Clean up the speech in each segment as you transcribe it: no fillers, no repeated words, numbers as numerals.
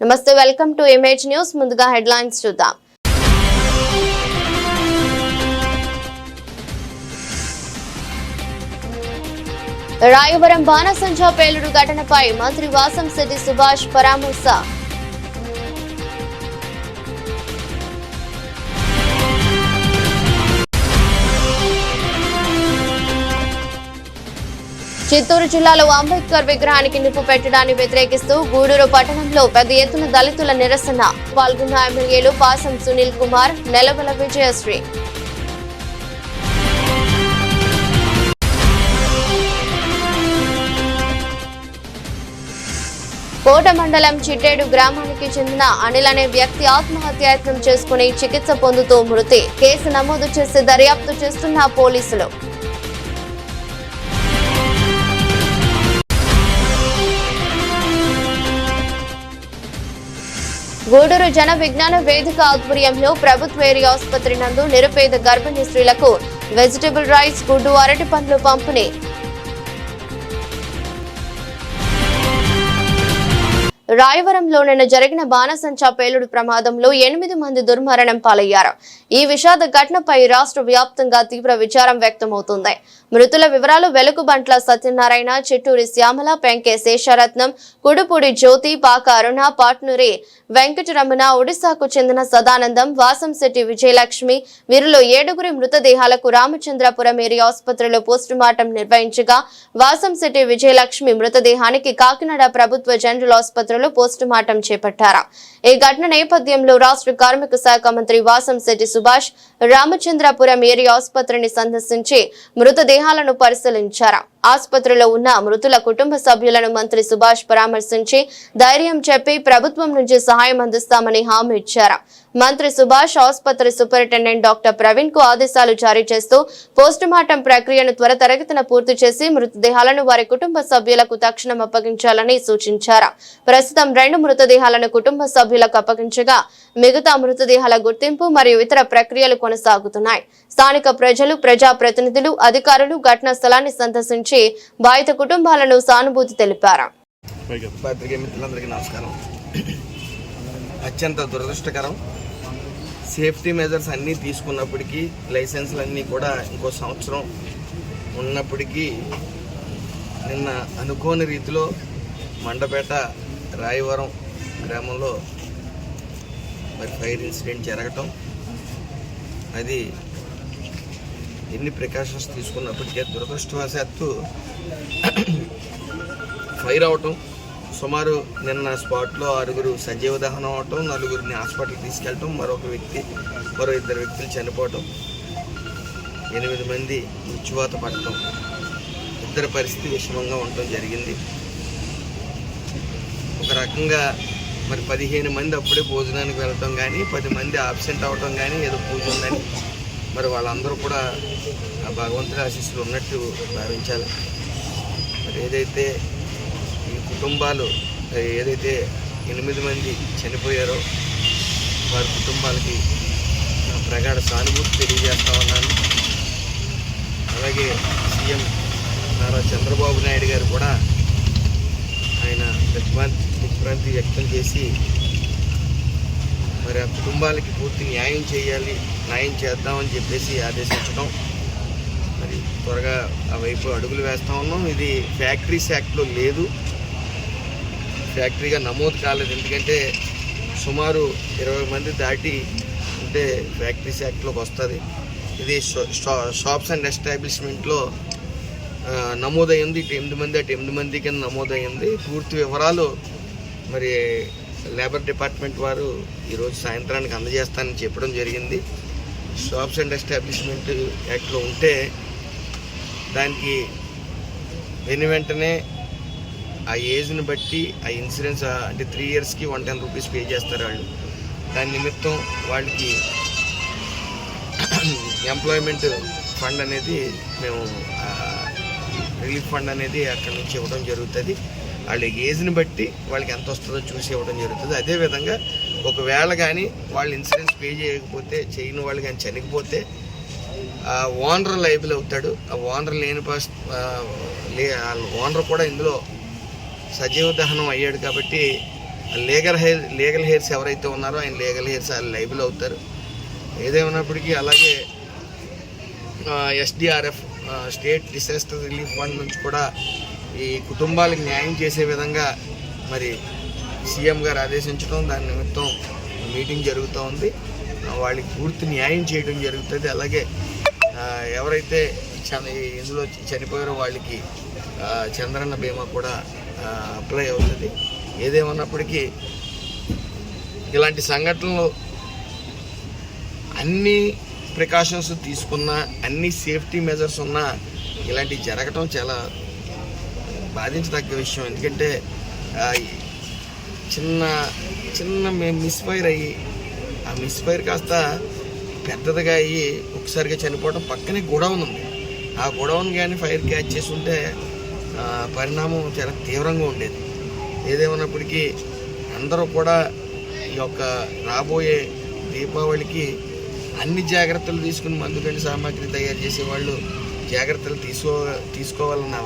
నమస్తే, welcome to image news. ముందుగా headlines చూద్దాం. రాయవరం బాణసంచా పేలుడు ఘటనపై మంత్రి వాసంశెట్టి సుభాష్ పరామర్శ. చిత్తూరు జిల్లాలో అంబేద్కర్ విగ్రహానికి నిప్పు పెట్టడాన్ని వ్యతిరేకిస్తూ గూడూరు పట్టణంలో పెద్ద ఎత్తున దళితుల నిరసన. పాల్గొన్న ఎమ్మెల్యేలు పాసం సునీల్ కుమార్, నెలవల విజయశ్రీ. కోట మండలం చిట్టేడు గ్రామానికి చెందిన అనిల్ అనే వ్యక్తి ఆత్మహత్యాయత్నం చేసుకుని చికిత్స పొందుతూ మృతి. కేసు నమోదు చేసి దర్యాప్తు చేస్తున్న పోలీసులు. గూడూరు జన విజ్ఞాన వేదిక ఆధ్వర్యంలో ప్రభుత్వ ఏరియా ఆసుపత్రి నందు నిరుపేద గర్భిణీ స్త్రీలకు వెజిటబుల్ రైస్, గుడ్డు, అరటి పండ్లు పంపిణీ. రాయవరంలో నిన్న జరిగిన బాణసంచా పేలుడు ప్రమాదంలో 8 మంది దుర్మరణం పాలయ్యారు. ఈ విషాద ఘటనపై రాష్ట్ర వ్యాప్తంగా తీవ్ర విచారం వ్యక్తమవుతుంది. మృతుల వివరాలు వెలుగుబంట్ల సత్యనారాయణ, చిట్టూరి శ్యామల, పెంకే శేషరత్నం, కుడుపూడి జ్యోతి, పాక అరుణ, పాట్నూరి వెంకటరమణ, ఒడిశాకు చెందిన సదానందం, వాసంశెట్టి విజయలక్ష్మి. వీరిలో 7 మృతదేహాలకు రామచంద్రపురం ఏరియా ఆసుపత్రిలో పోస్టుమార్టం నిర్వహించగా వాసంశెట్టి విజయలక్ష్మి మృతదేహానికి కాకినాడ ప్రభుత్వ జనరల్ ఆసుపత్రిలో పోస్టుమార్టం చేపట్టారు. ఈ ఘటన నేపథ్యంలో రాష్ట్ర కార్మిక శాఖ మంత్రి వాసంశెట్టి సుభాష్ రామచంద్రపురం ఏరియా ఆసుపత్రిని సందర్శించి మృతదేహాలను పరిశీలించారు. ఆసుపత్రిలో ఉన్న మృతుల కుటుంబ సభ్యులను మంత్రి సుభాష్ పరామర్శించి ధైర్యం చెప్పి ప్రభుత్వం నుంచి సహాయం అందిస్తామని హామీ ఇచ్చారు. మంత్రి సుభాష్ ఆసుపత్రి సూపరింటెండెంట్ డాక్టర్ ప్రవీణ్ కు ఆదేశాలు జారీ చేస్తూ పోస్టుమార్టం ప్రక్రియను త్వరితగతిన పూర్తి చేసి మృతదేహాలను వారి కుటుంబ సభ్యులకు తక్షణం అప్పగించాలని సూచించారు. ప్రస్తుతం 2 మృతదేహాలను కుటుంబ సభ్యులకు అప్పగించగా మిగతా మృతదేహాల గుర్తింపు మరియు ఇతర ప్రక్రియలు కొనసాగుతున్నాయి. స్థానిక ప్రజలు, ప్రజాప్రతినిధులు, అధికారులు ఘటనా స్థలాన్ని సందర్శించి బాధిత కుటుంబాలను సానుభూతి తెలిపారు. అత్యంత దురదృష్టకరం. సేఫ్టీ మెజర్స్ అన్నీ తీసుకున్నప్పటికీ, లైసెన్సులన్నీ కూడా ఇంకో సంవత్సరం ఉన్నప్పటికీ నిన్న అనుకోని రీతిలో మండపేట రాయవరం గ్రామంలో ఫైర్ ఇన్సిడెంట్ జరగటం, అది ఎన్ని ప్రికాషన్స్ తీసుకున్నప్పటికీ దురదృష్టవశాత్తు ఫైర్ అవటం, సుమారు నిన్న స్పాట్లో 6 సజీవ దహనం అవటం, 4 హాస్పిటల్కి తీసుకెళ్ళటం, మరో 2 వ్యక్తులు చనిపోవటం, 8 మంది మృత్యువాత పడటం, 2 పరిస్థితి విషమంగా ఉండటం జరిగింది. ఒక రకంగా 15 మంది అప్పుడే భోజనానికి వెళ్ళటం కానీ, 10 మంది ఆబ్సెంట్ అవటం కానీ, ఏదో పూజ ఉందని వాళ్ళందరూ కూడా ఆ భగవంతుడి ఆశీస్సులు ఉన్నట్టు భావించాలి. ఏదైతే ఈ కుటుంబాలు ఏదైతే 8 మంది చనిపోయారో వారి కుటుంబాలకి ప్రగాఢ సానుభూతి తెలియజేస్తా ఉన్నాను. అలాగే సీఎం నారా చంద్రబాబు నాయుడు గారు కూడా ఆయన దిగ్భ్రాంతి వ్యక్తం చేసి ఆ కుటుంబాలకి పూర్తి న్యాయం చేద్దామని చెప్పేసి ఆదేశించడం, మరి త్వరగా ఆ వైపు అడుగులు వేస్తూ ఉన్నాం. ఇది ఫ్యాక్టరీస్ యాక్ట్లో లేదు, ఫ్యాక్టరీగా నమోదు కాలేదు. ఎందుకంటే సుమారు 20 మంది దాటి ఉంటే ఫ్యాక్టరీస్ యాక్ట్లోకి వస్తుంది. ఇది షాప్స్ అండ్ ఎస్టాబ్లిష్మెంట్లో నమోదయ్యింది. 8 మంది అటు 8 మంది కింద నమోదయ్యింది. పూర్తి వివరాలు మరి లేబర్ డిపార్ట్మెంట్ వారు ఈరోజు సాయంత్రానికి అందజేస్తానని చెప్పడం జరిగింది. షాప్స్ అండ్ ఎస్టాబ్లిష్మెంట్ యాక్ట్లో ఉంటే దానికి వెంటనే ఆ ఏజ్ని బట్టి ఆ ఇన్సూరెన్స్ అంటే 3 ఇయర్స్కి 110 రూపీస్ పే చేస్తారు వాళ్ళు. దాని నిమిత్తం వాళ్ళకి ఎంప్లాయ్మెంట్ ఫండ్ అనేది మేము రిలీఫ్ ఫండ్ అనేది అక్కడి నుంచి ఇవ్వడం జరుగుతుంది. వాళ్ళ ఏజ్ని బట్టి వాళ్ళకి ఎంత వస్తుందో చూసి ఇవ్వడం జరుగుతుంది. అదేవిధంగా ఒకవేళ కానీ వాళ్ళు ఇన్సూరెన్స్ పే చేయని వాళ్ళు కానీ చనిపోతే ఓనర్ లైబుల్ అవుతాడు. ఆ ఓనర్ ఓనర్ కూడా ఇందులో సజీవ దహనం అయ్యాడు కాబట్టి లీగల్ హెయిర్స్ ఎవరైతే ఉన్నారో ఆయన లీగల్ హెయిర్స్ వాళ్ళు లైబుల్ అవుతారు. ఏదేమైనప్పటికీ అలాగే SDRF state disaster relief fund నుంచి కూడా ఈ కుటుంబాలకు న్యాయం చేసే విధంగా మరి సీఎం గారు ఆదేశించడం, దాని నిమిత్తం మీటింగ్ జరుగుతూ ఉంది. వాళ్ళకి పూర్తి న్యాయం చేయడం జరుగుతుంది. అలాగే ఎవరైతే ఇందులో చనిపోయారో వాళ్ళకి చంద్రన్న బీమా కూడా అప్లై అవుతుంది. ఏదేమన్నప్పటికీ ఇలాంటి సంఘటనలు అన్ని ప్రికాషన్స్ తీసుకున్నా, అన్ని సేఫ్టీ మెజర్స్ ఉన్నా ఇలాంటివి జరగటం చాలా బాధించదగ్గ విషయం. ఎందుకంటే చిన్న మిస్ఫైర్ అయ్యి ఆ మిస్ఫైర్ కాస్త పెద్దదిగా అయ్యి ఒకసారిగా చనిపోవడం. పక్కనే గొడవన్ ఉంది, ఆ గొడవన్ కానీ ఫైర్ క్యాచ్ చేసి ఉంటే పరిణామం చాలా తీవ్రంగా ఉండేది. ఏదేమన్నప్పటికీ అందరూ కూడా ఈ యొక్క రాబోయే దీపావళికి అన్ని జాగ్రత్తలు తీసుకుని మందుగండి సామాగ్రి తయారు చేసేవాళ్ళు జాగ్రత్తలు తీసుకోవాలన్న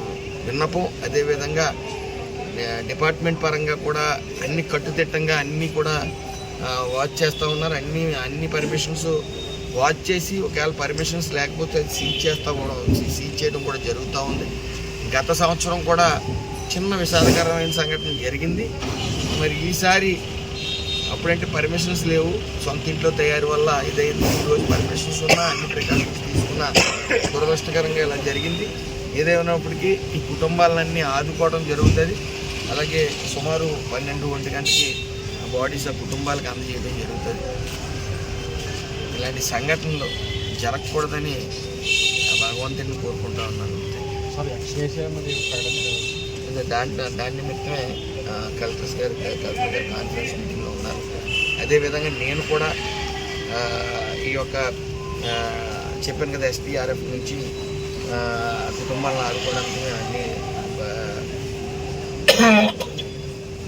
విన్నపం. అదేవిధంగా డిపార్ట్మెంట్ పరంగా కూడా అన్ని కట్టుదిట్టంగా అన్నీ కూడా వాచ్ చేస్తూ ఉన్నారు. అన్ని పర్మిషన్స్ వాచ్ చేసి ఒకవేళ పర్మిషన్స్ లేకపోతే సీజ్ చేయడం కూడా జరుగుతూ ఉంది. గత సంవత్సరం కూడా చిన్న విషాదకరమైన సంఘటన జరిగింది. మరి ఈసారి అప్పుడంటే పర్మిషన్స్ లేవు, సొంత ఇంట్లో తయారు వల్ల ఇదైంది. ఈరోజు పర్మిషన్స్ ఉన్నా, అన్ని ప్రికాషన్స్ తీసుకున్నా దురదృష్టకరంగా ఇలా జరిగింది. ఏదేమైనప్పటికీ ఈ కుటుంబాలన్నీ ఆదుకోవడం జరుగుతుంది. అలాగే సుమారు 12-1 గంటకి బాడీస్ ఆ కుటుంబాలకు అందజేయడం జరుగుతుంది. ఇలాంటి సంఘటనలు జరగకూడదని భగవంతుని కోరుకుంటా ఉన్నాను. దాని నిమిత్తమే కలెక్టర్ గారు కాన్ఫరెన్స్ మీటింగ్లో ఉన్నారు. అదేవిధంగా నేను కూడా ఈ యొక్క చెప్పాను కదా SDRF నుంచి కుటుంబాలను ఆదుకోవడానికి అన్ని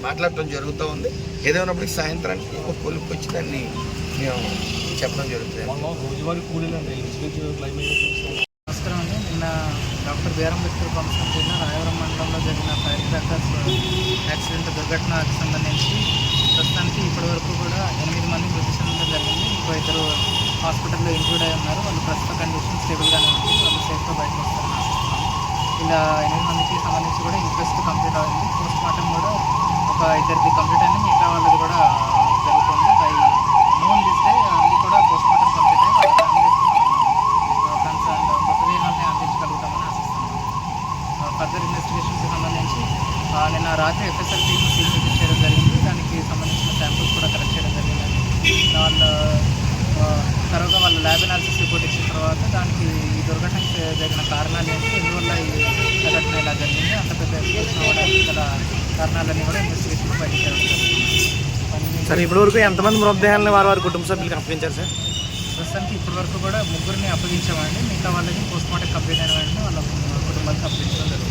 మాట్లాడటం జరుగుతూ ఉంది. ఏదేమైనప్పటికీ సాయంత్రానికి ఒక కొలుపు వచ్చి దాన్ని మేము చెప్పడం జరుగుతుంది. నమస్కారం అండి. నిన్న డాక్టర్ బిఆర్ అంబేద్కర్ కౌన్సిల్ కింద రాయవరం మండలంలో జరిగిన ఫైర్ క్రాకర్స్ యాక్సిడెంట్ దుర్ఘటనకు సంబంధించి ప్రస్తుతానికి ఇప్పటివరకు కూడా 8 మంది మృతి చెందడం జరిగింది. ఇంకో 2 హాస్పిటల్లో ఇంక్లూడ్ అయి ఉన్నారు. వాళ్ళు ప్రస్తుత కండిషన్ స్టేబుల్గానే ఉంది. వాళ్ళు సేఫ్గా బయటకు వస్తారని ఆశిస్తున్నాము. ఇలా 8 మందికి సంబంధించి కూడా ఇంక్వెస్ట్ కంప్లీట్ అయింది. పోస్ట్ మార్టం కూడా ఒక 2కి కంప్లీట్ అయింది. మిగతా వాళ్ళది కూడా జరుగుతుంది. బై నోన్ దిస్తే అన్ని కూడా పోస్ట్ మార్టం కంప్లీట్ అయ్యి వాళ్ళ ఫ్యామిలీస్ కన్సర్న్ మృతదేహాన్ని అందించగలుగుతామని ఆశిస్తున్నాము. ఫర్దర్ ఇన్వెస్టిగేషన్కి సంబంధించి నిన్న రాత్రి FSL టీమ్ సీల్ విజిట్ చేయడం జరిగింది. దానికి సంబంధించిన శాంపుల్స్ కూడా కలెక్ట్ చేయడం జరిగింది. తర్వాత వాళ్ళ ల్యాబ్ అనాలిసిస్ రిపోర్ట్ ఇచ్చిన తర్వాత దానికి ఈ దుర్ఘటనకి జరిగిన కారణాలు ఏంటి, ఎందువల్ల ఈ ఘటన ఇలా జరిగింది, అంత పెద్ద ఎక్స్ప్లోషన్ అవ్వడానికి గల కారణాలన్నీ కూడా ఇన్వెస్టిగేషన్ బయటకు జరుగుతుంది. సార్ ఇప్పటివరకు ఎంతమంది మృతదేహాలను వారి కుటుంబ సభ్యులకు అప్పగించారు సార్? ప్రస్తుతానికి ఇప్పటివరకు కూడా 3ని అప్పగించామండి. మిగతా వాళ్ళకి పోస్ట్ మార్టం కంప్లీట్ అయిన వెంటనే వాళ్ళ కుటుంబానికి అప్పగించడం జరుగుతుంది.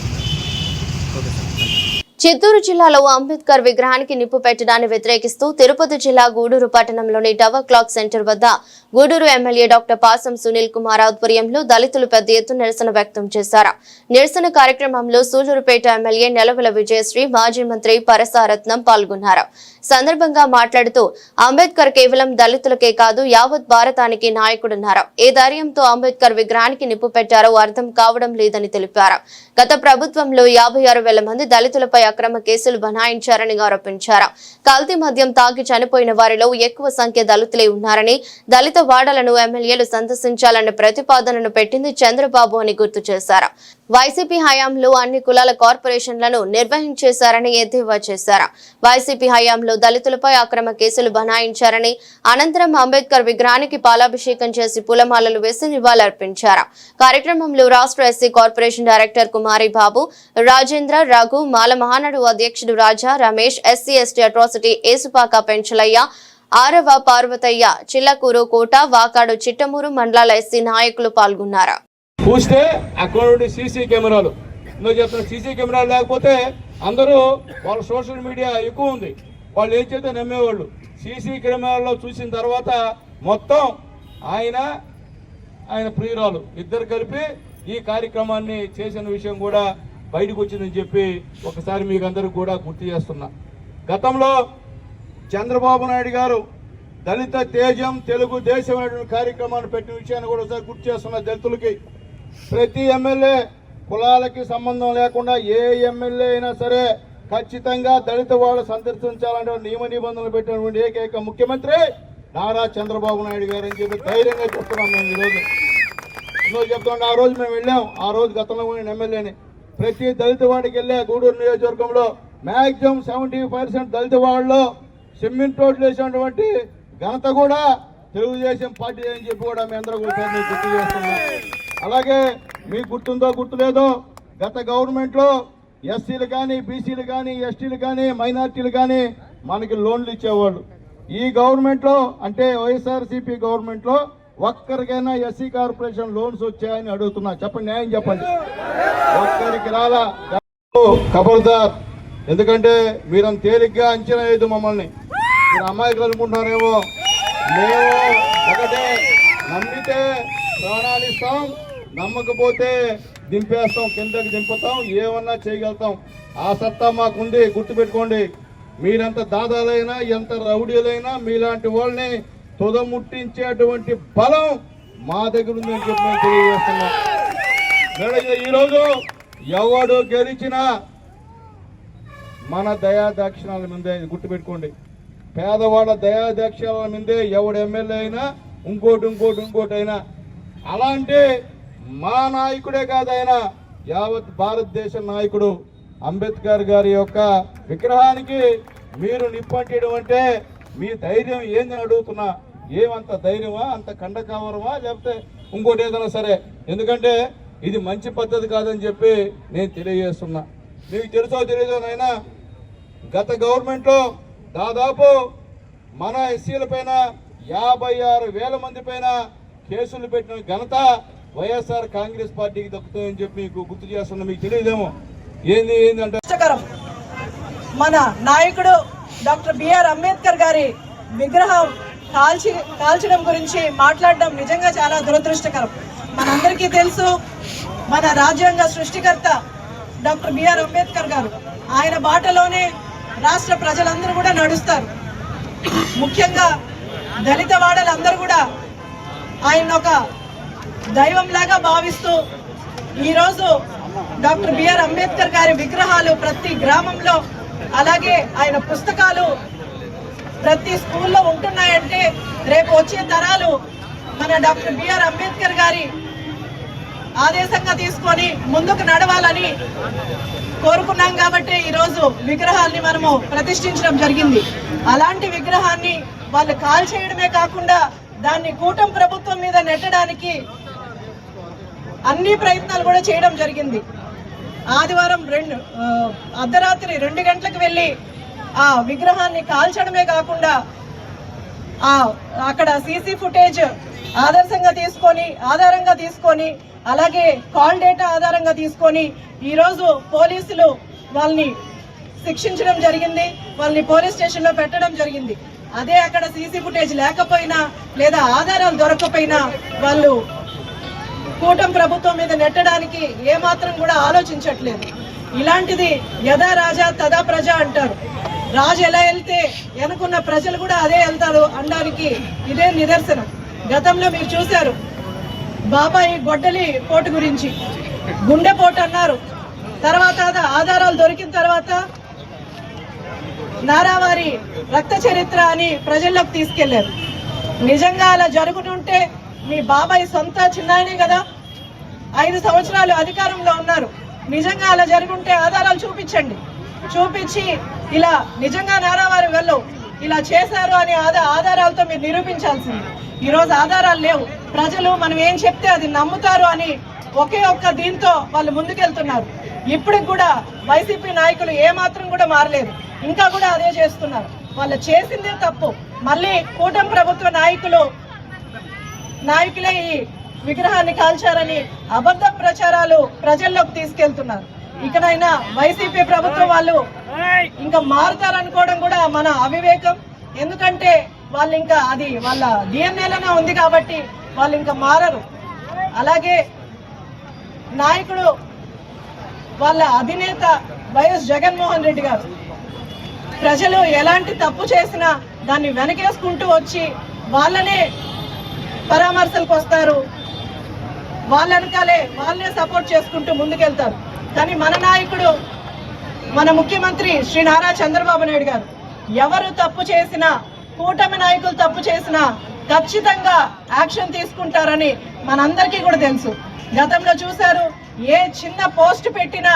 Okay sir. చిత్తూరు జిల్లాలో అంబేద్కర్ విగ్రహానికి నిప్పు పెట్టడాన్ని వ్యతిరేకిస్తూ తిరుపతి జిల్లా గూడూరు పట్టణంలోని టవర్ క్లాక్ సెంటర్ వద్ద గూడూరు ఎమ్మెల్యే డాక్టర్ పాసం సునీల్ కుమార్ ఆధ్వర్యంలో దళితులు పెద్ద ఎత్తున నిరసన వ్యక్తం చేశారు. నిరసన కార్యక్రమంలో సూళ్లూరుపేట ఎమ్మెల్యే నెలవల విజయశ్రీ, మాజీ మంత్రి పరసారత్నం పాల్గొన్నారు. సందర్భంగా మాట్లాడుతూ అంబేద్కర్ కేవలం దళితులకే కాదు యావత్ భారతానికి నాయకుడన్నారు. ఏ ధైర్యంతో అంబేద్కర్ విగ్రహానికి నిప్పు పెట్టారో అర్థం కావడం లేదని తెలిపారు. గత ప్రభుత్వంలో 56,000 మంది దళితులపై అక్రమ కేసులు బనాయించారని ఆరోపించారు. కల్తీ మద్యం తాగి చనిపోయిన వారిలో ఎక్కువ సంఖ్య దళితులే ఉన్నారని, దళిత వాడలను ఎమ్మెల్యేలు సందర్శించాలన్న ప్రతిపాదనను పెట్టింది చంద్రబాబు అని గుర్తు చేశారు. వైసీపీ హయాంలో అన్ని కులాల కార్పొరేషన్లను నిర్వహించేశారని ఎద్దేవా చేశారు. వైసీపీ హయాంలో దళితులపై అక్రమ కేసులు బనాయించారని, అనంతరం అంబేద్కర్ విగ్రహానికి పాలాభిషేకం చేసి పూలమాలలు వేసి నివాళులర్పించారు. కార్యక్రమంలో రాష్ట్ర SC corporation director Kumari Babu, Rajendra, Raghu, Mala Mahanadu అధ్యక్షుడు Raja, Ramesh, SC ST atrocity Yesupaka Penchalaiah, Arava Parvathaiah, Chillakur కోట, వాకాడు చిట్టమూరు మండలాల ఎస్సీ నాయకులు పాల్గొన్నారు. చూస్తే అక్కడ నుండి సీసీ కెమెరాలు, నువ్వు చెప్తున్న సీసీ కెమెరాలు లేకపోతే అందరూ వాళ్ళ సోషల్ మీడియా ఎక్కువ ఉంది, వాళ్ళు ఏం చేస్తే నమ్మేవాళ్ళు. సీసీ కెమెరాలో చూసిన తర్వాత మొత్తం ఆయన ప్రియురాలు ఇద్దరు కలిపి ఈ కార్యక్రమాన్ని చేసిన విషయం కూడా బయటకు వచ్చిందని చెప్పి ఒకసారి మీకు అందరికి కూడా గుర్తు చేస్తున్నా. గతంలో చంద్రబాబు నాయుడు గారు దళిత తేజం తెలుగుదేశం అనేటువంటి కార్యక్రమాన్ని పెట్టిన విషయాన్ని కూడా ఒకసారి గుర్తు చేస్తున్న దళితులకి. ప్రతి ఎమ్మెల్యే కులాలకి సంబంధం లేకుండా ఏ ఎమ్మెల్యే అయినా సరే ఖచ్చితంగా దళిత వాళ్ళు సందర్శించాలంటే నియమ నిబంధనలు పెట్టినటువంటి ఏకైక ముఖ్యమంత్రి నారా చంద్రబాబు నాయుడు గారు అని చెప్పి ధైర్యంగా చెప్తున్నాం మేము ఈరోజు. చెప్తాం ఆ రోజు మేము వెళ్ళాం, ఆ రోజు గతంలో నేను ఎమ్మెల్యేని. ప్రతి దళిత వాడికి వెళ్ళే గూడూరు నియోజకవర్గంలో మ్యాక్సిమం 70% దళిత వాళ్ళలో సిమెంట్ రోడ్లు వేసినటువంటి ఘనత కూడా తెలుగుదేశం పార్టీ అని చెప్పి కూడా మీ అందరూ కూడా గుర్తు చేస్తున్నాం. అలాగే మీకు గుర్తుందో గుర్తులేదో గత గవర్నమెంట్లో ఎస్సీలు కానీ బీసీలు కానీ ఎస్టీలు కానీ మైనార్టీలు కానీ మనకి లోన్లు ఇచ్చేవాళ్ళు. ఈ గవర్నమెంట్లో అంటే వైఎస్ఆర్సీపీ గవర్నమెంట్లో ఒక్కరికైనా ఎస్సీ కార్పొరేషన్ లోన్స్ వచ్చాయని అడుగుతున్నా. చెప్పండి, న్యాయం చెప్పండి. ఒక్కరికి రాలా. ఖబర్దార్. ఎందుకంటే మీరు తేలిగ్గా అంచనా వేయదు మమ్మల్ని. మీరు అమాయకులు అనుకుంటున్నారేమో. మేము ఒకటే, నమ్మితే ప్రాణాలు ఇస్తాం, నమ్మకపోతే దింపేస్తాం, కిందకి దింపుతాం, ఏమన్నా చేయగలుగుతాం. ఆ సత్తా మాకుంది, గుర్తుపెట్టుకోండి. మీరెంత దాదాలైనా ఎంత రౌడీలైనా మీలాంటి వాళ్ళని తుదముట్టించేటువంటి బలం మా దగ్గర ఉందని చెప్పి మేము తెలియజేస్తున్నాం. ఈరోజు ఎవడు గెలిచినా మన దయాదాక్షిణాల మీదే, గుర్తుపెట్టుకోండి. పేదవాళ్ళ దయాదాక్షిణాల మీదే ఎవడు ఎమ్మెల్యే అయినా ఇంకోటి అయినా. అలాంటి మా నాయకుడే కాదు ఆయన, యావత్ భారతదేశ నాయకుడు అంబేద్కర్ గారి యొక్క విగ్రహానికి మీరు నిప్పంటేయడం అంటే మీ ధైర్యం ఏందని అడుగుతున్నా. ఏమంత ధైర్యమా, అంత కండకావరమా, లేకపోతే ఇంకోటి ఏదైనా సరే. ఎందుకంటే ఇది మంచి పద్ధతి కాదని చెప్పి నేను తెలియజేస్తున్నా. మీకు తెలుసో తెలియదో నాయనా, గత గవర్నమెంట్లో దాదాపు మన ఎస్సీల పైన 56,000 మంది పైన కేసులు పెట్టిన ఘనత వైఎస్ఆర్ కాంగ్రెస్ పార్టీకి దక్కుతుందని చెప్పి మీకు గుర్తు చేస్తున్నా. మీకు తెలియదేమో ఏందంటే మన నాయకుడు డాక్టర్ బిఆర్ అంబేద్కర్ గారి విగ్రహం కాల్చడం గురించి మాట్లాడడం నిజంగా చాలా దురదృష్టకరం. మనందరికీ తెలుసు, మన రాజ్యాంగ సృష్టికర్త డాక్టర్ బిఆర్ అంబేద్కర్ గారు. ఆయన బాటలోనే రాష్ట్ర ప్రజలందరూ కూడా నడుస్తారు. ముఖ్యంగా దళిత వాడలందరూ కూడా ఆయన ఒక దైవంలాగా భావిస్తూ ఈరోజు డాక్టర్ బిఆర్ అంబేద్కర్ గారి విగ్రహాలు ప్రతి గ్రామంలో, అలాగే ఆయన పుస్తకాలు ప్రతి స్కూల్లో ఉంటున్నాయంటే రేపు వచ్చే తరాలు మన డాక్టర్ బిఆర్ అంబేద్కర్ గారి ఆదేశంగా తీసుకొని ముందుకు నడవాలని కోరుకున్నాం. కాబట్టి ఈరోజు విగ్రహాన్ని మనము ప్రతిష్ఠించడం జరిగింది. అలాంటి విగ్రహాన్ని వాళ్ళు కాల్చేయడమే కాకుండా దాన్ని కూటమి ప్రభుత్వం మీద నెట్టడానికి అన్ని ప్రయత్నాలు కూడా చేయడం జరిగింది. ఆదివారం అర్ధరాత్రి 2 గంటలకు వెళ్ళి ఆ విగ్రహాన్ని కాల్చడమే కాకుండా అక్కడ సీసీ ఫుటేజ్ ఆధారంగా తీసుకొని అలాగే కాల్ డేటా ఆధారంగా తీసుకొని ఈరోజు పోలీసులు వాళ్ళని శిక్షించడం జరిగింది. వాళ్ళని పోలీస్ స్టేషన్లో పెట్టడం జరిగింది. అదే అక్కడ సీసీ ఫుటేజ్ లేకపోయినా లేదా ఆధారాలు దొరకకపోయినా వాళ్ళు కూటమి ప్రభుత్వం మీద నెట్టడానికి ఏమాత్రం కూడా ఆలోచించట్లేదు. ఇలాంటిది యథా రాజా తదా ప్రజ అంటారు. రాజు ఎలా వెళ్తే వెనుకున్న ప్రజలు కూడా అదే వెళ్తారు అనడానికి ఇదే నిదర్శనం. గతంలో మీరు చూశారు బాబాయి గొడ్డలి పోటు గురించి, గుండెపోటు అన్నారు. తర్వాత ఆధారాలు దొరికిన తర్వాత నారావారి రక్త చరిత్ర అని ప్రజల్లోకి తీసుకెళ్లారు. నిజంగా అలా జరుగుతుంటే మీ బాబాయ్ సొంత చిన్నాయనే కదా, 5 సంవత్సరాలు అధికారంలో ఉన్నారు. నిజంగా అలా జరుగుంటే ఆధారాలు చూపించి ఇలా నిజంగా నారావారి వెళ్ళు ఇలా చేశారు అని ఆధారాలతో మీరు నిరూపించాల్సింది. ఈరోజు ఆధారాలు లేవు. ప్రజలు మనం ఏం చెప్తే అది నమ్ముతారు అని ఒకే ఒక్క దీంతో వాళ్ళు ముందుకెళ్తున్నారు. ఇప్పటికి కూడా వైసీపీ నాయకులు ఏమాత్రం కూడా మారలేదు, ఇంకా కూడా అదే చేస్తున్నారు. వాళ్ళు చేసిందే తప్పు. మళ్ళీ కూటమి ప్రభుత్వ నాయకులే ఈ విగ్రహాన్ని కాల్చారని అబద్ధ ప్రచారాలు ప్రజల్లోకి తీసుకెళ్తున్నారు. ఇకనైనా వైసీపీ ప్రభుత్వం వాళ్ళు ఇంకా మారుతారనుకోవడం కూడా మన అవివేకం. ఎందుకంటే వాళ్ళు ఇంకా అది వాళ్ళ డిఎన్ఏలోనే ఉంది కాబట్టి వాళ్ళు ఇంకా మారరు. అలాగే నాయకుడు వాళ్ళ అధినేత వైఎస్ జగన్మోహన్ రెడ్డి గారు ప్రజలు ఎలాంటి తప్పు చేసినా దాన్ని వెనకేసుకుంటూ వచ్చి వాళ్ళనే పరామర్శలకు వస్తారు, వాళ్ళ వెనకాలే వాళ్ళనే సపోర్ట్ చేసుకుంటూ ముందుకెళ్తారు. కానీ మన నాయకుడు, మన ముఖ్యమంత్రి శ్రీ నారా చంద్రబాబు నాయుడు గారు ఎవరు తప్పు చేసినా, కూటమి నాయకులు తప్పు చేసినా ఖచ్చితంగా యాక్షన్ తీసుకుంటారని మనందరికీ కూడా తెలుసు. గతంలో చూశారు, ఏ చిన్న పోస్ట్ పెట్టినా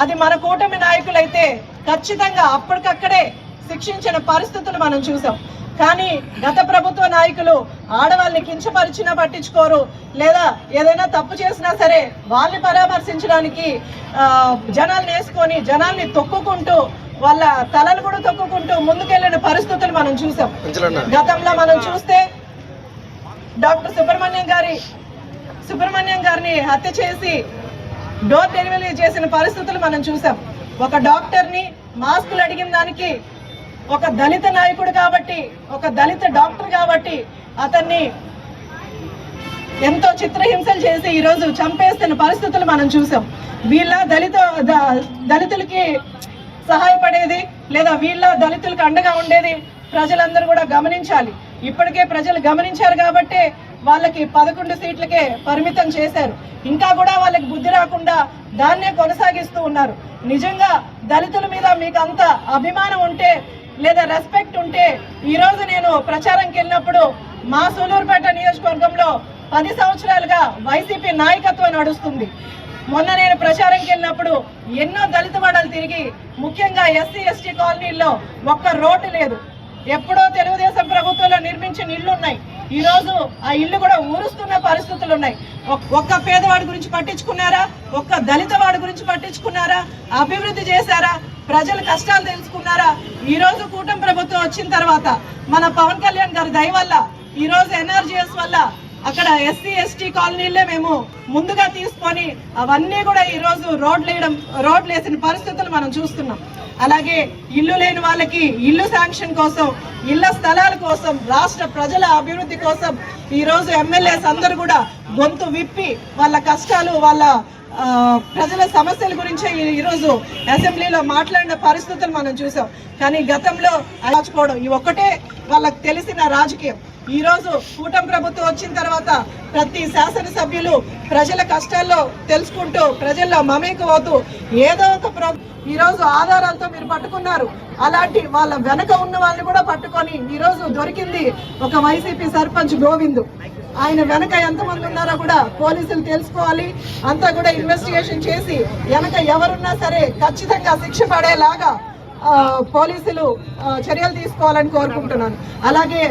అది మన కూటమి నాయకులైతే ఖచ్చితంగా అప్పటికక్కడే శిక్షించిన పరిస్థితులు మనం చూసాం. కానీ గత ప్రభుత్వ నాయకులు ఆడవాళ్ళని కించపరిచినా పట్టించుకోరు, లేదా ఏదైనా తప్పు చేసినా సరే వాళ్ళని పరామర్శించడానికి జనాల్ని వేసుకొని జనాల్ని తొక్కుకుంటూ వాళ్ళ తలలు కూడా తొక్కుకుంటూ ముందుకెళ్లిన పరిస్థితులు మనం చూసాం. గతంలో మనం చూస్తే డాక్టర్ సుబ్రహ్మణ్యం గారిని హత్య చేసి డోర్ డెలివరీ చేసిన పరిస్థితులు మనం చూసాం. ఒక డాక్టర్ని మాస్కులు అడిగిన దానికి ఒక దళిత నాయకుడు కాబట్టి, ఒక దళిత డాక్టర్ కాబట్టి అతన్ని ఎంతో చిత్రహింసలు చేసి ఈరోజు చంపేస్తున్న పరిస్థితులు మనం చూసాం. వీళ్ళ దళితులకి సహాయపడేది లేదా వీళ్ళ దళితులకు అండగా ఉండేది ప్రజలందరూ కూడా గమనించాలి. ఇప్పటికే ప్రజలు గమనించారు కాబట్టి వాళ్ళకి 11 సీట్లకే పరిమితం చేశారు. ఇంకా కూడా వాళ్ళకి బుద్ధి రాకుండా దాన్నే కొనసాగిస్తూ ఉన్నారు. నిజంగా దళితుల మీద మీకు అంత అభిమానం ఉంటే లేదా రెస్పెక్ట్ ఉంటే, ఈరోజు నేను ప్రచారంకి వెళ్ళినప్పుడు మా సూలూరుపేట నియోజకవర్గంలో 10 సంవత్సరాలుగా వైసీపీ నాయకత్వం నడుస్తుంది. మొన్న నేను ప్రచారంకి వెళ్ళినప్పుడు ఎన్నో దళిత వాడలు తిరిగి, ముఖ్యంగా ఎస్సీ ఎస్టీ కాలనీల్లో ఒక్క రోడ్డు లేదు. ఎప్పుడో తెలుగుదేశం ప్రభుత్వంలో నిర్మించిన ఇళ్ళు ఉన్నాయి, ఈరోజు ఆ ఇల్లు కూడా ఊరుస్తున్న పరిస్థితులు ఉన్నాయి. ఒక్క పేదవాడి గురించి పట్టించుకున్నారా? ఒక్క దళిత వాడి గురించి పట్టించుకున్నారా? అభివృద్ధి చేశారా? ప్రజల కష్టాలు తెలుసుకున్నారా? ఈరోజు కూటమి ప్రభుత్వం వచ్చిన తర్వాత మన పవన్ కళ్యాణ్ గారి దయ వల్ల, ఈరోజు ఎన్ఆర్జీఎస్ వల్ల అక్కడ ఎస్సీ కాలనీలే మేము ముందుగా తీసుకొని అవన్నీ కూడా ఈరోజు రోడ్లు వేసిన పరిస్థితులు మనం చూస్తున్నాం. అలాగే ఇల్లు లేని వాళ్ళకి ఇల్లు శాంక్షన్ కోసం, ఇళ్ల స్థలాల కోసం, రాష్ట్ర ప్రజల అభివృద్ధి కోసం ఈరోజు ఎమ్మెల్యేస్ అందరూ కూడా గొంతు విప్పి వాళ్ళ కష్టాలు, వాళ్ళ ప్రజల సమస్యల గురించి ఈరోజు అసెంబ్లీలో మాట్లాడిన పరిస్థితులు మనం చూసాం. కానీ గతంలో రాచుకోవడం ఈ ఒక్కటే వాళ్ళకి తెలిసిన రాజకీయం. ఈరోజు కూటమి ప్రభుత్వం వచ్చిన తర్వాత ప్రతి శాసనసభ్యులు ప్రజల కష్టాల్లో తెలుసుకుంటూ ప్రజల్లో మమేకం అవుతూ ఏదో ఒక ఈరోజు ఆధారాలతో మీరు పట్టుకున్నారు. అలాంటి వాళ్ళ వెనక ఉన్న వాళ్ళని కూడా పట్టుకొని ఈరోజు దొరికింది ఒక వైసీపీ సర్పంచ్ గోవిందు. ఆయన వెనక ఎంతమంది ఉన్నారో కూడా పోలీసులు తెలుసుకోవాలి. అంతా కూడా ఇన్వెస్టిగేషన్ చేసి వెనక ఎవరున్నా సరే ఖచ్చితంగా శిక్ష పడేలాగా పోలీసులు చర్యలు తీసుకోవాలని కోరుకుంటున్నాను. అలాగే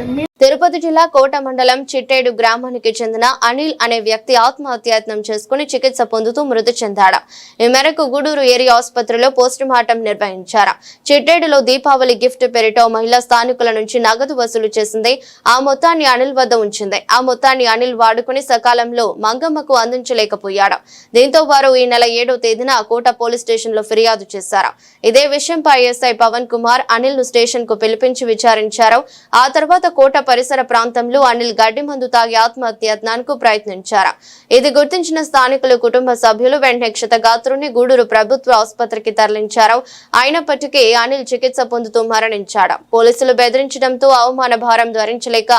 తిరుపతి జిల్లా కోట మండలం చిట్టేడు గ్రామానికి చెందిన అనిల్ అనే వ్యక్తి ఆత్మహత్యాయత్నం చేసుకుని చికిత్స పొందుతూ మృతి చెందాడు. ఈ మేరకు గూడూరు ఏరియా ఆసుపత్రిలో పోస్టుమార్టం నిర్వహించారు. చిట్టేడులో దీపావళి గిఫ్ట్ పేరిట మహిళా స్థానికుల నుంచి నగదు వసూలు చేసింది. ఆ మొత్తాన్ని అనిల్ వద్ద ఉంచింది. ఆ మొత్తాన్ని అనిల్ వాడుకుని సకాలంలో మంగమ్మకు అందించలేకపోయాడు. దీంతో వారు ఈ నెల 7వ తేదీన కోట పోలీస్ స్టేషన్ లో ఫిర్యాదు చేశారు. ఇదే విషయంపై ఎస్ఐ పవన్ కుమార్ అనిల్ ను స్టేషన్ కు పిలిపించి విచారించారు. ఆ తర్వాత కోట పరిసర ప్రాంతంలో అనిల్ గడ్డి మందు తాగి ఆత్మహత్యాయత్నానికి ప్రయత్నించారు. ఇది గుర్తించిన స్థానికులు, కుటుంబ సభ్యులు వెంటనే క్షతగాత్రుని గూడూరు ప్రభుత్వ ఆసుపత్రికి తరలించారు. అయినప్పటికీ అనిల్ చికిత్స పొందుతూ మరణించాడు. పోలీసులు బెదిరించడంతో అవమాన భారం భరించలేక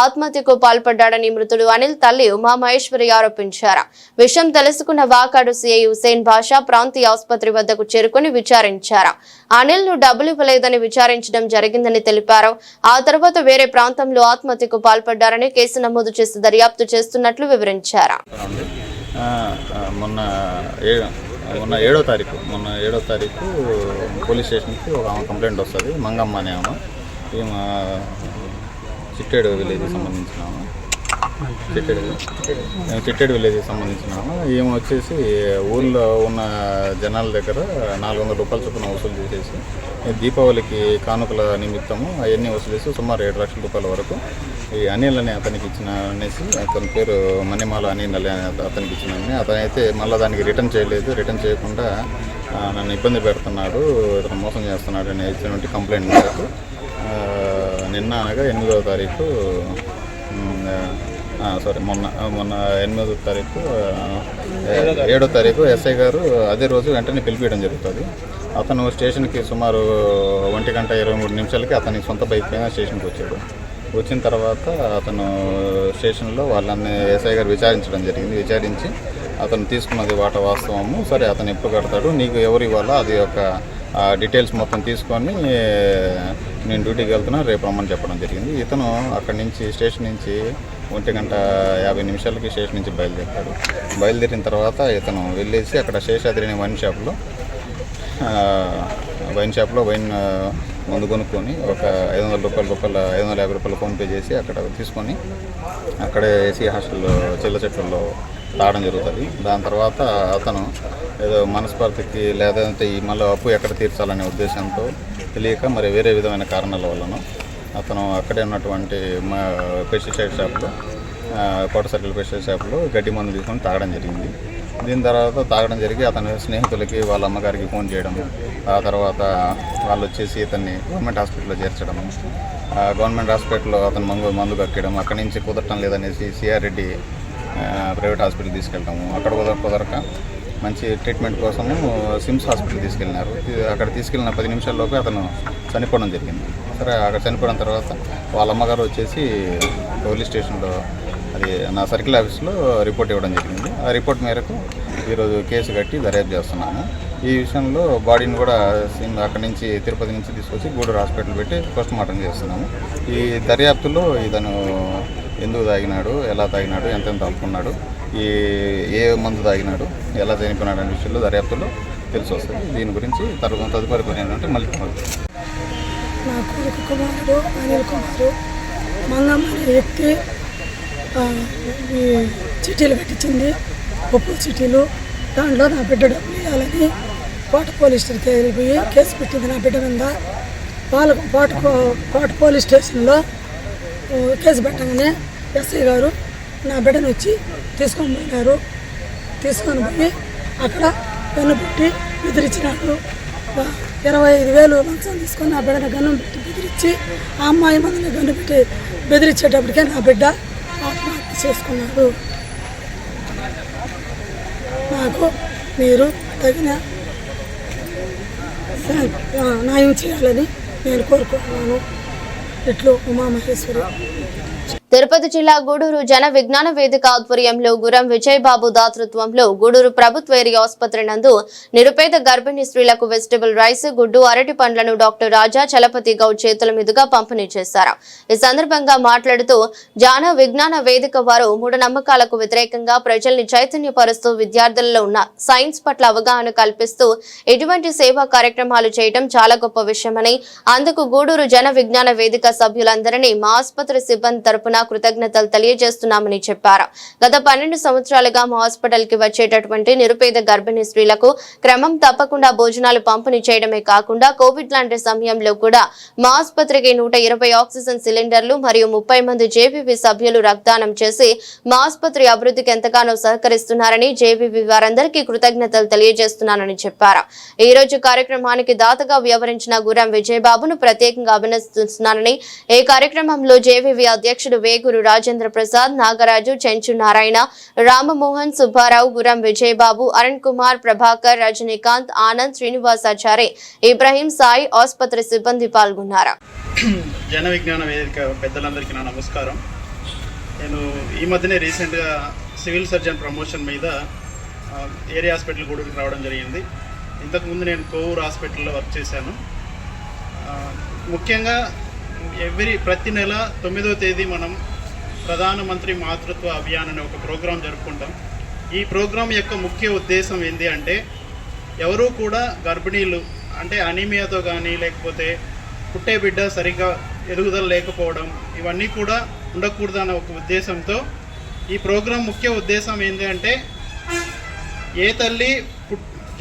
ఆత్మహత్యకు పాల్పడ్డాడని మృతుడు అనిల్ తల్లి ఉమామహేశ్వరి ఆరోపించారు. విషయం తెలుసుకున్న వాకాడు సిఐ హుసేన్ బాషా ప్రాంతీయ ఆసుపత్రి వద్దకు చేరుకుని విచారించారు. అనిల్ ను డబ్బులు ఇవ్వలేదని విచారించడం జరిగిందని తెలిపారు. ఆ తర్వాత వేరే ప్రాంతంలో ఆత్మహత్యకు పాల్పడ్డారని కేసు నమోదు చేసి దర్యాప్తు చేస్తున్నట్లు వివరించారు. మొన్న 7వ తారీఖు పోలీస్ స్టేషన్కి ఒక కంప్లైంట్ వస్తుంది. మంగమ్మ అనే ఆమె, ఈమె చిట్టేడు విలేజ్కి సంబంధించిన చిట్టేడు విలేజ్కి సంబంధించినాము. ఈమె వచ్చేసి ఊళ్ళో ఉన్న జనాల దగ్గర 400 రూపాయల చొప్పున వసూలు చేసేసి దీపావళికి కానుకల నిమిత్తము అవన్నీ వసూలు చేసి సుమారు 7 లక్షల రూపాయల వరకు ఈ అనిల్ అని అతనికి ఇచ్చిన అనేసి, అతని పేరు మణిమాల అనిల్ అని అతనికి ఇచ్చినని, అతనైతే మళ్ళీ దానికి రిటర్న్ చేయలేదు. రిటర్న్ చేయకుండా నన్ను ఇబ్బంది పెడుతున్నాడు, ఇతను మోసం చేస్తున్నాడు అని ఇచ్చినటువంటి కంప్లైంట్ మేరకు నిన్న అనగా 8వ తారీఖు మొన్న 8వ తారీఖు 7వ తారీఖు ఎస్ఐ గారు అదే రోజు వెంటనే పిలిపించడం జరుగుతుంది. అతను స్టేషన్కి సుమారు 1:23 అతని సొంత బైక్ పైన స్టేషన్కి వచ్చాడు. వచ్చిన తర్వాత అతను స్టేషన్లో వాళ్ళని ఎస్ఐ గారు విచారించడం జరిగింది. విచారించి అతను తీసుకున్నది వాస్తవము, సరే అతను ఎప్పుడు కడతాడు, నీకు ఎవరు ఇవ్వాలో అది ఒక డీటెయిల్స్ మొత్తం తీసుకొని నేను డ్యూటీకి వెళ్తున్నా, రేపు రమ్మని చెప్పడం జరిగింది. ఇతను అక్కడి నుంచి స్టేషన్ నుంచి 1:50 స్టేషన్ నుంచి బయలుదేరాడు. బయలుదేరిన తర్వాత ఇతను వెళ్ళేసి అక్కడ శేషాద్రి అనే వైన్ షాప్లో వైన్ మందు కొనుక్కొని ఒక 550 రూపాయలు ఫోన్పే చేసి అక్కడ తీసుకొని అక్కడే ఏసీ హాస్టల్లో చిల్ల చెట్లలో తాగడం జరుగుతుంది. దాని తర్వాత అతను ఏదో మనస్పర్ధకి లేదంటే ఈ మళ్ళీ అప్పు ఎక్కడ తీర్చాలనే ఉద్దేశంతో తెలియక మరి వేరే విధమైన కారణాల వలన అతను అక్కడే ఉన్నటువంటి మా పెస్టిసైడ్ షాప్లో కోట సర్కిల్ పెస్టిసైడ్ షాప్లో గడ్డి మందు తీసుకొని తాగడం జరిగింది. దీని తర్వాత తాగడం జరిగి అతని స్నేహితులకి వాళ్ళ అమ్మగారికి ఫోన్ చేయడము, ఆ తర్వాత వాళ్ళు వచ్చేసి ఇతన్ని గవర్నమెంట్ హాస్పిటల్లో చేర్చడము, గవర్నమెంట్ హాస్పిటల్లో అతను మందు కక్కడం, అక్కడి నుంచి కుదరటం లేదనేసి సిఆర్ రెడ్డి ప్రైవేట్ హాస్పిటల్ తీసుకెళ్ళాము. అక్కడ కుదరక మంచి ట్రీట్మెంట్ కోసము సిమ్స్ హాస్పిటల్ తీసుకెళ్ళినారు. అక్కడ తీసుకెళ్ళిన 10 నిమిషాల్లోపు అతను చనిపోవడం జరిగింది. సరే అక్కడ చనిపోయిన తర్వాత వాళ్ళ అమ్మగారు వచ్చేసి పోలీస్ స్టేషన్లో అది నా సర్కిల్ ఆఫీస్లో రిపోర్ట్ ఇవ్వడం జరిగింది. ఆ రిపోర్ట్ మేరకు ఈరోజు కేసు కట్టి దర్యాప్తు చేస్తున్నాము. ఈ విషయంలో బాడీని కూడా అక్కడి నుంచి తిరుపతి నుంచి తీసుకొచ్చి గూడూరు హాస్పిటల్ పెట్టి పోస్ట్మార్టం చేస్తున్నాము. ఈ దర్యాప్తులో ఇతను ఎందుకు తాగినాడు, ఎలా తాగినాడు, ఎంతెంత అమ్ముకున్నాడు, ఏ మందు తాగినాడు, ఎలా చనిపోయినాడు అనే విషయంలో దర్యాప్తులో తెలిసి వస్తుంది. దీని గురించి తదుపరి పని ఏంటంటే మళ్ళీ నా కొడుకు కుమారుడు అనిల్ కుమారు మంగమ్మ అనే వ్యక్తి ఈ చిట్టీలు కట్టించింది, ఒప్పు చిట్టీలు. దాంట్లో నా బిడ్డ డబ్బులు ఇవ్వాలని కోట పోలీస్ స్టేషన్కి వెళ్ళిపోయి కేసు పెట్టింది నా బిడ్డ మీద. కోట పోలీస్ స్టేషన్లో కేసు పెట్టగానే ఎస్ఐ గారు నా బిడ్డను వచ్చి తీసుకొని పోయినారు. తీసుకొని పోయి అక్కడ గన్ను పెట్టి బెదిరించినాడు. 25,000 లంచం తీసుకొని నా బిడ్డను గన్ను పెట్టి బెదిరించి ఆ అమ్మాయి మందిని గన్ను పెట్టి బెదిరించేటప్పటికే నా బిడ్డ ఆత్మహత్య చేసుకున్నాడు. నాకు మీరు తగిన న్యాయం చేయాలని నేను కోరుకుంటున్నాను. ఇట్లు ఉమామహేశ్వరి. తిరుపతి జిల్లా గూడూరు జన విజ్ఞాన వేదిక ఆధ్వర్యంలో గురం విజయబాబు దాతృత్వంలో గూడూరు ప్రభుత్వ ఏరియా ఆసుపత్రి నందు నిరుపేద గర్భిణీ స్త్రీలకు వెజిటబుల్ రైస్, గుడ్డు, అరటి పండ్లను డాక్టర్ రాజా చలపతి గౌడ్ చేతుల మీదుగా పంపిణీ చేశారు. ఈ సందర్భంగా మాట్లాడుతూ జాన విజ్ఞాన వేదిక వారు మూఢనమ్మకాలకు వ్యతిరేకంగా ప్రజల్ని చైతన్యపరుస్తూ విద్యార్థులలో ఉన్న సైన్స్ పట్ల అవగాహన కల్పిస్తూ ఇటువంటి సేవా కార్యక్రమాలు చేయడం చాలా గొప్ప విషయమని, అందుకు గూడూరు జన విజ్ఞాన వేదిక సభ్యులందరినీ మా ఆసుపత్రి సిబ్బంది తరపున కృతజ్ఞతలు తెలియజేస్తున్నామని చెప్పారు. గత 12 సంవత్సరాలుగా మా హాస్పిటల్ కి వచ్చేటటువంటి నిరుపేద గర్భిణీ స్త్రీలకు క్రమం తప్పకుండా భోజనాలు పంపిణీ చేయడమే కాకుండా కోవిడ్ లాంటి సమయంలో కూడా మా ఆసుపత్రికి 120 ఆక్సిజన్ సిలిండర్లు మరియు 30 మంది జేబీవీ సభ్యులు రక్తదానం చేసి మా ఆసుపత్రి అభివృద్ధికి ఎంతగానో సహకరిస్తున్నారని, జేబీవీ వారందరికీ కృతజ్ఞతలు తెలియజేస్తున్నానని చెప్పారు. ఈ రోజు కార్యక్రమానికి దాతగా వ్యవహరించిన గురం విజయబాబును ప్రత్యేకంగా అభినందిస్తున్నానని, ఈ కార్యక్రమంలో జేబీవీ అధ్యక్షుడు వేగురు రాజేంద్ర ప్రసాద్, నాగరాజు, చెంచు నారాయణ, రామమోహన్, సుబ్బారావు, గురం విజయబాబు, అరుణ్ కుమార్, ప్రభాకర్, రజనీకాంత్, ఆనంద్, శ్రీనివాసాచారి, ఇబ్రాహీం, సాయి, ఆసుపత్రి సిబ్బంది పాల్గొన్నారు. జన విజ్ఞాన వేదిక పెద్దలందరికీ నా నమస్కారం. నేను ఈ మధ్యనే రీసెంట్గా సివిల్ సర్జన్ ప్రమోషన్ మీద ఏరియా హాస్పిటల్ గూడూరుకి రావడం జరిగింది. ఇంతకుముందు నేను కోవూరు హాస్పిటల్లో వర్క్ చేశాను. ముఖ్యంగా ప్రతి నెల 9వ తేదీ మనం ప్రధానమంత్రి మాతృత్వ అభియాన్ అనే ఒక ప్రోగ్రాం జరుపుకుంటాం. ఈ ప్రోగ్రాం యొక్క ముఖ్య ఉద్దేశం ఏంటి అంటే, ఎవరూ కూడా గర్భిణీలు అంటే అనీమియాతో కానీ లేకపోతే పుట్టే బిడ్డ సరిగ్గా ఎదుగుదల లేకపోవడం ఇవన్నీ కూడా ఉండకూడదన్న ఒక ఉద్దేశంతో ఈ ప్రోగ్రాం ముఖ్య ఉద్దేశం ఏంటి అంటే, ఏ తల్లి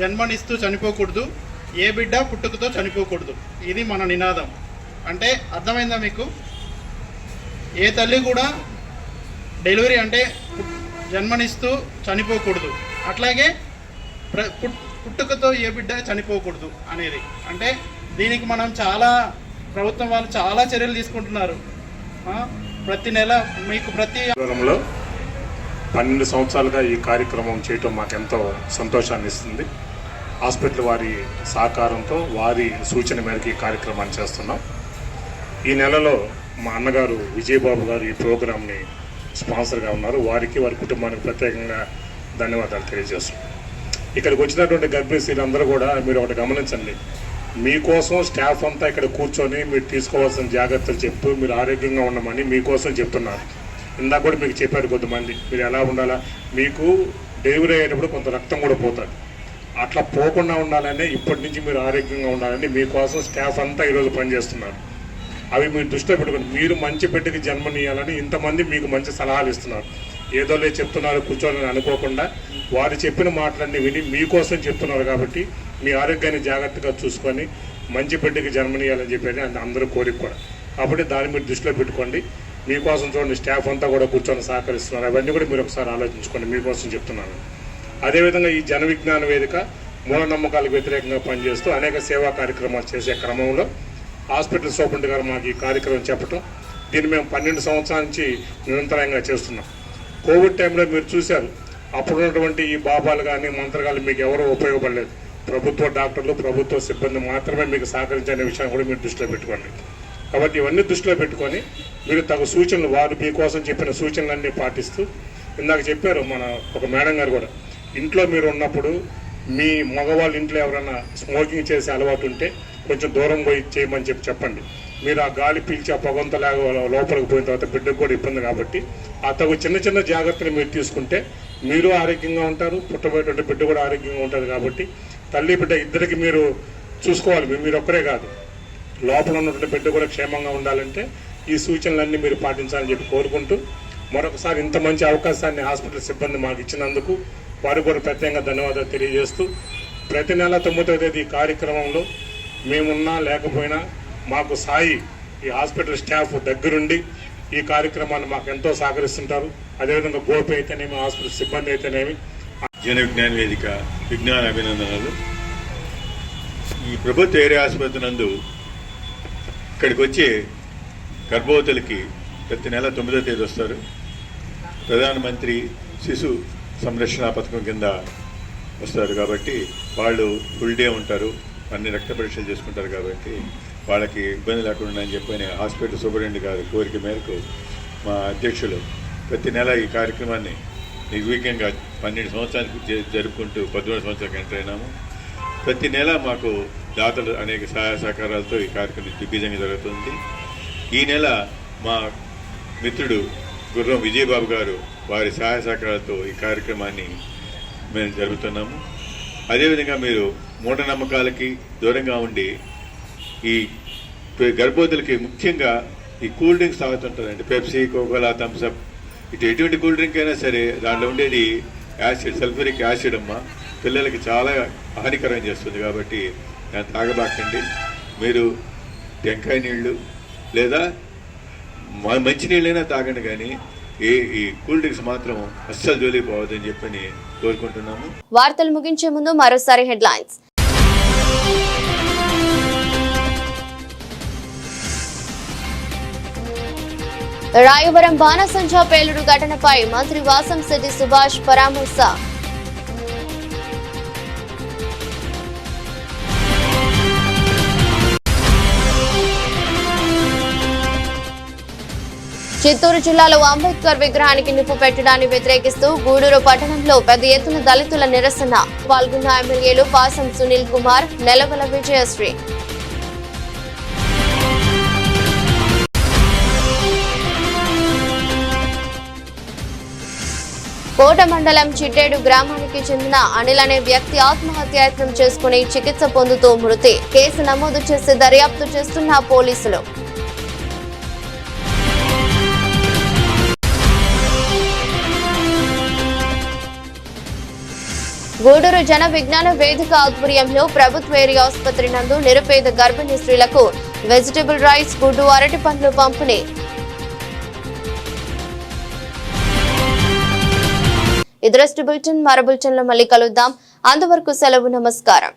జన్మనిస్తూ చనిపోకూడదు, ఏ బిడ్డ పుట్టుకతో చనిపోకూడదు. ఇది మన నినాదం. అంటే అర్థమైందా మీకు? ఏ తల్లి కూడా డెలివరీ అంటే జన్మనిస్తూ చనిపోకూడదు, అట్లాగే పుట్టుకతో ఏ బిడ్డ చనిపోకూడదు అనేది. అంటే దీనికి మనం ప్రభుత్వం వాళ్ళు చాలా చర్యలు తీసుకుంటున్నారు. ప్రతి నెల మీకు ప్రతి ఆధ్వర్యంలో 12 సంవత్సరాలుగా ఈ కార్యక్రమం చేయటం మాకెంతో సంతోషాన్ని ఇస్తుంది. హాస్పిటల్ వారి సహకారంతో వారి సూచన మేరకు ఈ కార్యక్రమాన్ని చేస్తున్నాం. ఈ నెలలో మా అన్నగారు విజయబాబు గారు ఈ ప్రోగ్రాంని స్పాన్సర్గా ఉన్నారు. వారికి వారి కుటుంబానికి ప్రత్యేకంగా ధన్యవాదాలు తెలియజేస్తున్నాం. ఇక్కడికి వచ్చినటువంటి గర్భిణీ స్త్రీలు అందరూ కూడా మీరు ఒకటి గమనించండి, మీకోసం స్టాఫ్ అంతా ఇక్కడ కూర్చొని మీరు తీసుకోవాల్సిన జాగ్రత్తలు చెప్తూ మీరు ఆరోగ్యంగా ఉండమని మీకోసం చెప్తున్నారు. ఇందాక కూడా మీకు చెప్పారు కొంతమంది మీరు ఎలా ఉండాలా, మీకు డెలివరీ అయ్యేటప్పుడు కొంత రక్తం కూడా పోతుంది, అట్లా పోకుండా ఉండాలని ఇప్పటి నుంచి మీరు ఆరోగ్యంగా ఉండాలని మీకోసం స్టాఫ్ అంతా ఈరోజు పనిచేస్తున్నారు. అవి మీరు దృష్టిలో పెట్టుకుని మీరు మంచి బిడ్డకి జన్మనియాలని ఇంతమంది మీకు మంచి సలహాలు ఇస్తున్నారు. ఏదోలే చెప్తున్నారు కూర్చోని అనుకోకుండా వారు చెప్పిన మాటలన్నీ విని మీకోసం చెప్తున్నారు. కాబట్టి మీ ఆరోగ్యాన్ని జాగ్రత్తగా చూసుకొని మంచి బిడ్డకి జన్మనియాలని చెప్పేది అందరూ కోరిక కూడా. కాబట్టి దాన్ని మీరు దృష్టిలో పెట్టుకోండి. మీకోసం చూడండి స్టాఫ్ అంతా కూడా కూర్చొని సహకరిస్తున్నారు. అవన్నీ కూడా మీరు ఒకసారి ఆలోచించుకోండి, మీకోసం చెప్తున్నాను. అదేవిధంగా ఈ జన విజ్ఞాన వేదిక మూఢనమ్మకాలకు వ్యతిరేకంగా పనిచేస్తూ అనేక సేవా కార్యక్రమాలు చేసే క్రమంలో హాస్పిటల్ సూపరింటెండెంట్ గారు మాకు ఈ కార్యక్రమం చెప్పడం, దీన్ని మేము 12 సంవత్సరాల నుంచి నిరంతరంగా చేస్తున్నాం. కోవిడ్ టైంలో మీరు చూశారు, అప్పుడున్నటువంటి ఈ బాబాలు కానీ మంత్రగాలు మీకు ఎవరూ ఉపయోగపడలేదు. ప్రభుత్వ డాక్టర్లు ప్రభుత్వ సిబ్బంది మాత్రమే మీకు సహకరించే విషయాన్ని కూడా మీరు దృష్టిలో పెట్టుకోండి. కాబట్టి ఇవన్నీ దృష్టిలో పెట్టుకొని మీరు తగు సూచనలు వారు మీకోసం చెప్పిన సూచనలన్నీ పాటిస్తూ, ఇందాక చెప్పారు మన ఒక మేడం గారు కూడా, ఇంట్లో మీరు ఉన్నప్పుడు మీ మగవాళ్ళ ఇంట్లో ఎవరైనా స్మోకింగ్ చేసే అలవాటు ఉంటే కొంచెం దూరం పోయి చేయమని చెప్పండి. మీరు ఆ గాలి పీల్చి ఆ పొగంతా లోపలికి పోయిన తర్వాత బిడ్డకు కూడా ఇబ్బంది. కాబట్టి ఆ తగు చిన్న చిన్న జాగ్రత్తలు మీరు తీసుకుంటే మీరు ఆరోగ్యంగా ఉంటారు, పుట్టబోయేటువంటి బిడ్డ కూడా ఆరోగ్యంగా ఉంటుంది. కాబట్టి తల్లి బిడ్డ ఇద్దరికి మీరు చూసుకోవాలి, మీరు ఒక్కరే కాదు, లోపల ఉన్నటువంటి బిడ్డ కూడా క్షేమంగా ఉండాలంటే ఈ సూచనలన్నీ మీరు పాటించాలని చెప్పి కోరుకుంటూ, మరొకసారి ఇంత మంచి అవకాశాన్ని హాస్పిటల్ సిబ్బంది మాకు ఇచ్చినందుకు వారికి కూడా ప్రత్యేకంగా ధన్యవాదాలు తెలియజేస్తూ, ప్రతి నెల 9వ తేదీ ఈ కార్యక్రమంలో మేమున్నా లేకపోయినా మాకు సాయి ఈ హాస్పిటల్ స్టాఫ్ దగ్గరుండి ఈ కార్యక్రమాన్ని మాకు ఎంతో సహకరిస్తుంటారు. అదేవిధంగా గోపి అయితేనేమి, హాస్పిటల్ సిబ్బంది అయితేనేమి. జన విజ్ఞాన వేదిక విజ్ఞాన అభినందనలు. ఈ ప్రభుత్వ ఏరియా ఆసుపత్రి నందు ఇక్కడికి వచ్చి గర్భవతులకి ప్రతి నెల 9వ తేదీ వస్తారు. ప్రధానమంత్రి శిశు సంరక్షణ పథకం కింద వస్తారు. కాబట్టి వాళ్ళు ఫుల్ డే ఉంటారు, అన్ని రక్త పరీక్షలు చేసుకుంటారు. కాబట్టి వాళ్ళకి ఇబ్బంది లేకుండా అని చెప్పని హాస్పిటల్ సూపరింటెండెంట్ గారి కోరిక మేరకు మా అధ్యక్షులు ప్రతి నెల ఈ కార్యక్రమాన్ని నిర్విఘ్నంగా 12 సంవత్సరానికి జరుపుకుంటూ 13 సంవత్సరాలకు ఎంటర్ అయినాము. ప్రతి నెల మాకు దాతలు అనేక సహాయ సహకారాలతో ఈ కార్యక్రమం దిగ్విజయంగా జరుగుతుంది. ఈ నెల మా మిత్రుడు గుర్రం విజయబాబు గారు వారి సహాయ సహకారాలతో ఈ కార్యక్రమాన్ని మేము జరుపుతున్నాము. అదేవిధంగా మీరు మూఢనమ్మకాలకి దూరంగా ఉండి ఈ గర్భవతులకి ముఖ్యంగా ఈ కూల్ డ్రింక్స్ తాగుతుంటారండి, పెప్సీ, కోకోలా, థమ్స్అప్, ఇటు ఎటువంటి కూల్ డ్రింక్ అయినా సరే దాంట్లో ఉండేది యాసిడ్, సల్ఫ్యూరిక్ యాసిడ్ అమ్మ పిల్లలకి చాలా హానికరం చేస్తుంది. కాబట్టి దాన్ని తాగబాకండి. మీరు టెంకాయ నీళ్లు లేదా మంచినీళ్ళైనా తాగండి, కానీ ఈ కూల్ డ్రింక్స్ మాత్రం అస్సలు జోలికి పోవద్దని చెప్పని కోరుకుంటున్నాము. వార్తలు ముగించే ముందు మరోసారి హెడ్లైన్స్. రాయవరం బాణసంచా పేలుడు ఘటనపై మంత్రి వాసంశెట్టి సుభాష్ పరామర్శ. చిత్తూరు జిల్లాలో అంబేద్కర్ విగ్రహానికి నిప్పు పెట్టడాన్ని వ్యతిరేకిస్తూ గూడూరు పట్టణంలో పెద్ద ఎత్తున దళితుల నిరసన. పాల్గొన్న ఎమ్మెల్యేలు పాసం సునీల్ కుమార్, నెలవల విజయశ్రీ. కోట మండలం చిట్టేడు గ్రామానికి చెందిన అనిల్ అనే వ్యక్తి ఆత్మహత్యాయత్నం చేసుకుని చికిత్స పొందుతూ మృతి. కేసు నమోదు చేసి దర్యాప్తు చేస్తున్న పోలీసులు. గూడూరు జన విజ్ఞాన వేదిక ఆధ్వర్యంలో ప్రభుత్వ ఏరియా ఆసుపత్రి నందు నిరుపేద గర్భిణీ స్త్రీలకు వెజిటబుల్ రైస్, గుడ్డు, అరటి పండ్లు పంపిణీ. ఇదరస్ట్ బులెటిన్, మరో బులెటిన్ లో మళ్ళీ కలుద్దాం. అంతవరకు సెలవు, నమస్కారం.